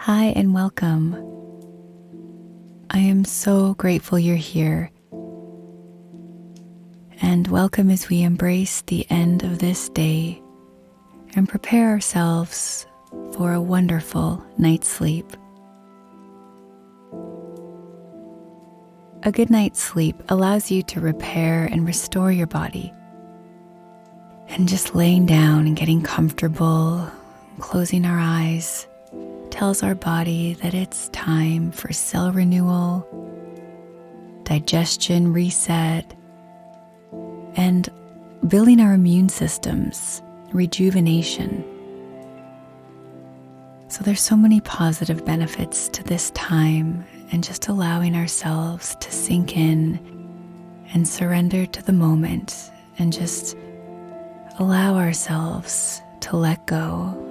Hi and welcome. I am so grateful you're here. And welcome as we embrace the end of this day and prepare ourselves for a wonderful night's sleep. A good night's sleep allows you to repair and restore your body. And just laying down and getting comfortable, closing our eyes, tells our body that it's time for cell renewal, digestion reset, and building our immune systems, rejuvenation. So there's so many positive benefits to this time and just allowing ourselves to sink in and surrender to the moment and just allow ourselves to let go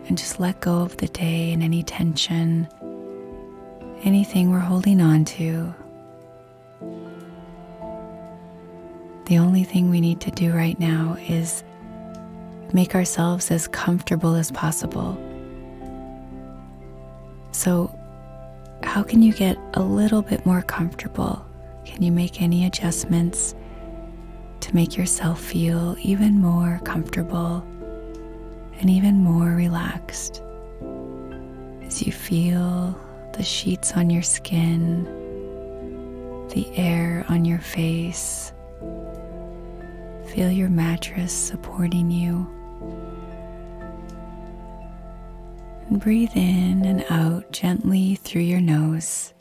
and just let go of the day and any tension, anything we're holding on to. The only thing we need to do right now is make ourselves as comfortable as possible. So, how can you get a little bit more comfortable? Can you make any adjustments to make yourself feel even more comfortable and even more relaxed as you feel the sheets on your skin, the air on your face? Feel your mattress supporting you. And breathe in and out gently through your nose.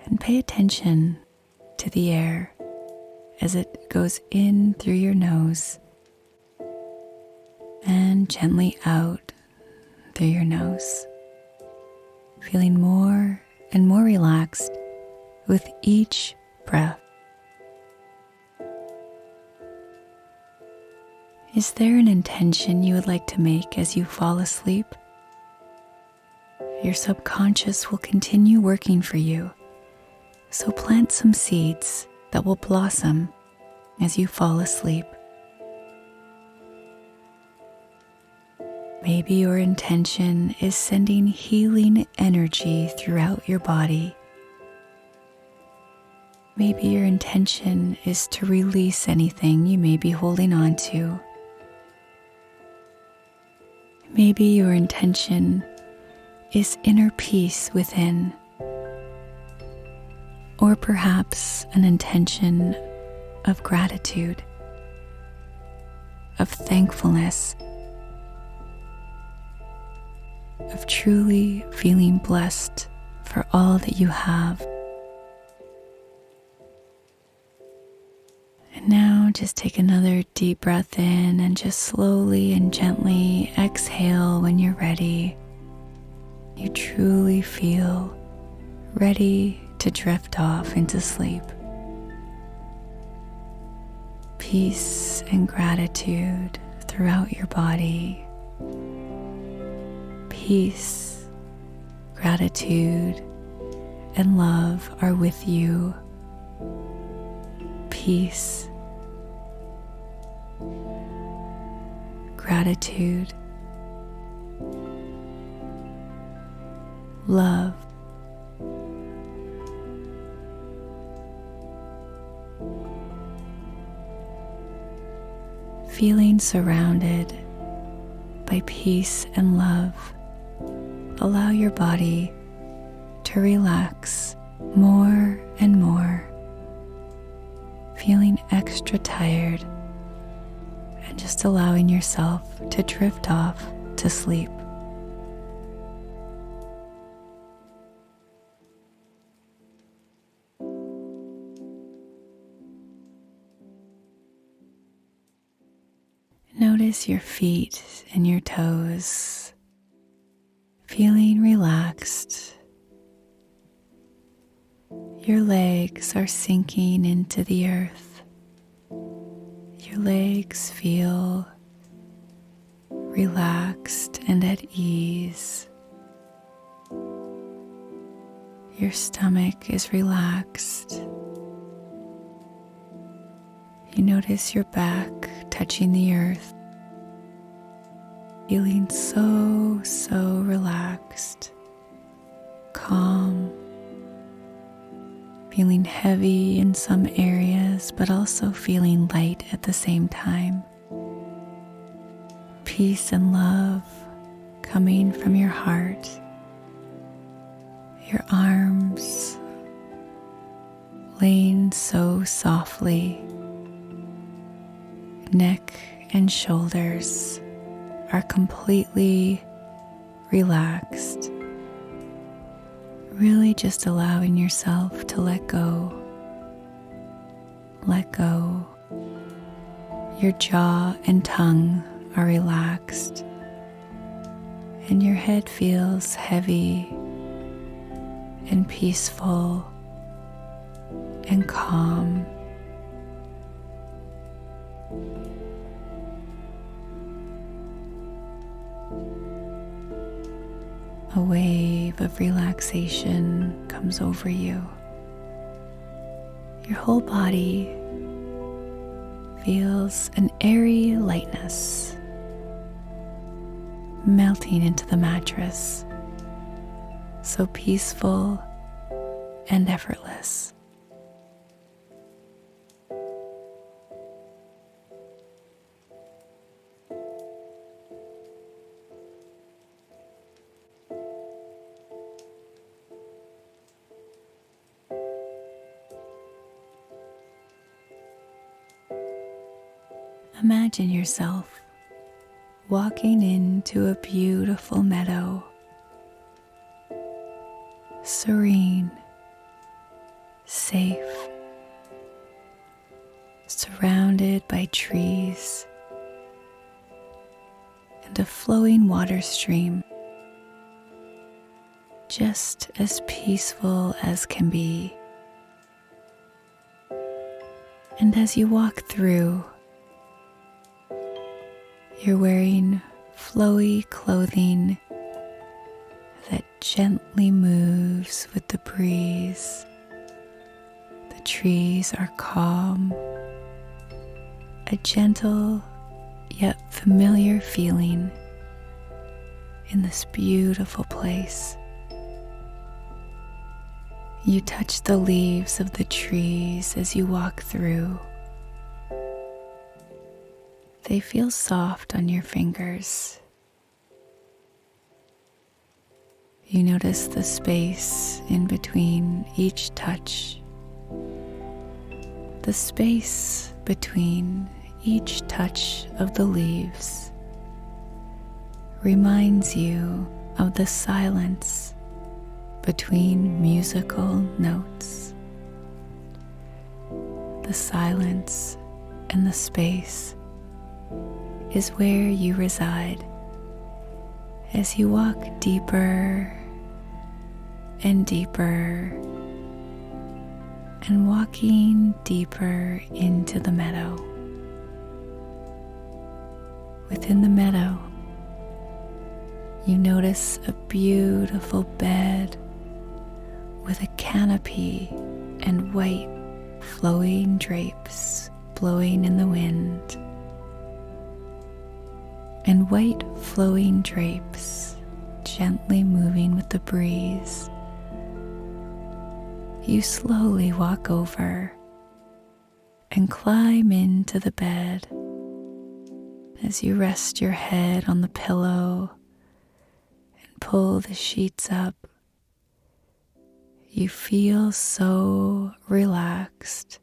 And pay attention to the air as it goes in through your nose and gently out through your nose. Feeling more and more relaxed with each breath. Is there an intention you would like to make as you fall asleep? Your subconscious will continue working for you, so plant some seeds that will blossom as you fall asleep. Maybe your intention is sending healing energy throughout your body. Maybe your intention is to release anything you may be holding on to. Maybe your intention is inner peace within, or perhaps an intention of gratitude, of thankfulness, of truly feeling blessed for all that you have. And now just take another deep breath in and just slowly and gently exhale when you're ready. You truly feel ready to drift off into sleep. Peace and gratitude throughout your body. Peace, gratitude, and love are with you. Peace, gratitude, love. Feeling surrounded by peace and love, allow your body to relax more and more, feeling extra tired and just allowing yourself to drift off to sleep. Notice your feet and your toes, feeling relaxed. Your legs are sinking into the earth. Your legs feel relaxed and at ease. Your stomach is relaxed. You notice your back touching the earth. feeling so relaxed, calm, feeling heavy in some areas, but also feeling light at the same time. Peace and love coming from your heart, your arms laying so softly, neck and shoulders are completely relaxed. Really just allowing yourself to let go. Let go. Your jaw and tongue are relaxed, and your head feels heavy and peaceful and calm. A wave of relaxation comes over you. Your whole body feels an airy lightness melting into the mattress, so peaceful and effortless. Imagine yourself walking into a beautiful meadow, serene, safe, surrounded by trees and a flowing water stream, just as peaceful as can be. And as you walk through, you're wearing flowy clothing that gently moves with the breeze. The trees are calm, a gentle yet familiar feeling in this beautiful place. You touch the leaves of the trees as you walk through. They feel soft on your fingers. You notice the space in between each touch. The space between each touch of the leaves reminds you of the silence between musical notes. The silence and the space is where you reside as you walk deeper and deeper, and walking deeper into the meadow. Within the meadow, you notice a beautiful bed with a canopy and white flowing drapes blowing in the wind. And white flowing drapes gently moving with the breeze. You slowly walk over and climb into the bed. As you rest your head on the pillow and pull the sheets up, you feel so relaxed.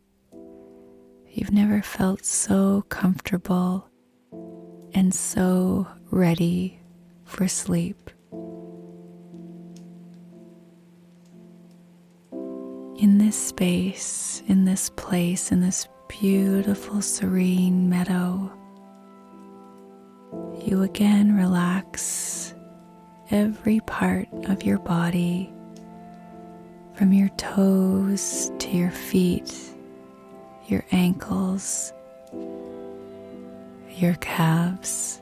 You've never felt so comfortable and so ready for sleep. In this space, in this place, in this beautiful serene meadow, you again relax every part of your body, from your toes to your feet, your ankles, your calves,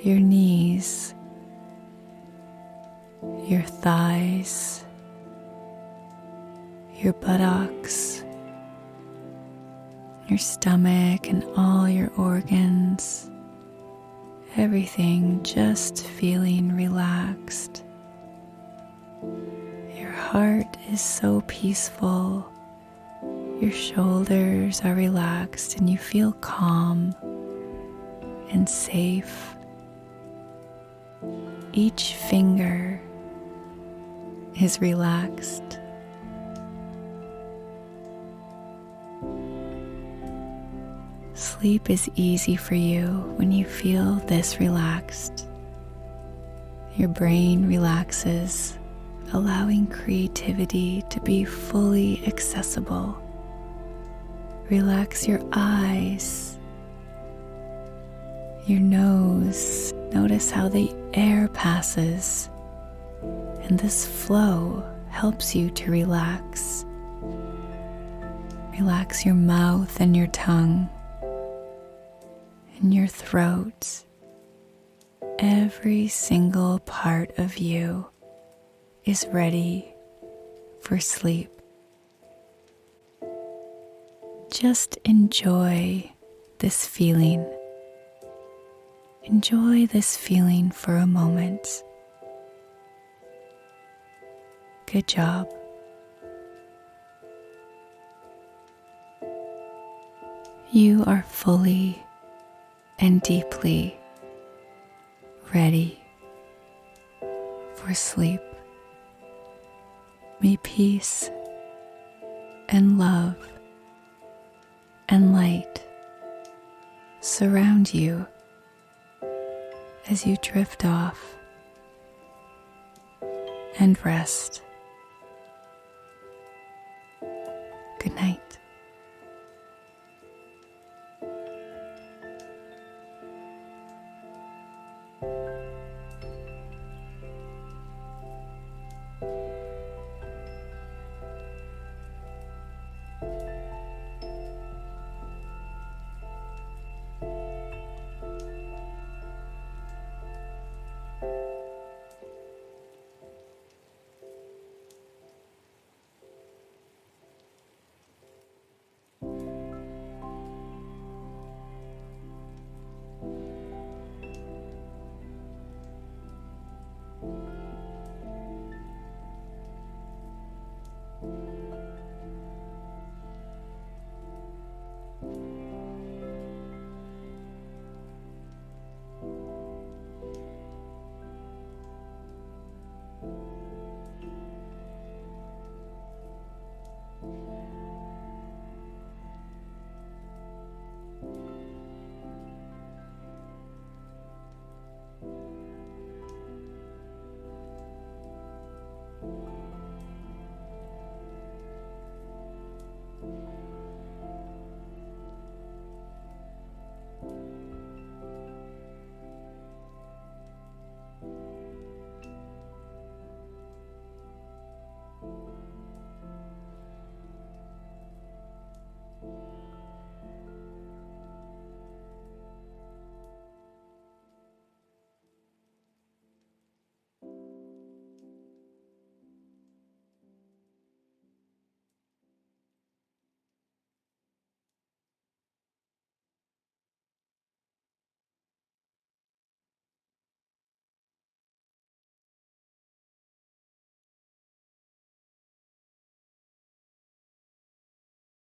your knees, your thighs, your buttocks, your stomach and all your organs. Everything just feeling relaxed. Your heart is so peaceful. Your shoulders are relaxed and you feel calm and safe. Each finger is relaxed. Sleep is easy for you when you feel this relaxed. Your brain relaxes, allowing creativity to be fully accessible. Relax your eyes, your nose. Notice how the air passes, and this flow helps you to relax. Relax your mouth and your tongue and your throat. Every single part of you is ready for sleep. Just enjoy this feeling. Enjoy this feeling for a moment. Good job. You are fully and deeply ready for sleep. May peace and love and light surround you as you drift off and rest. Good night.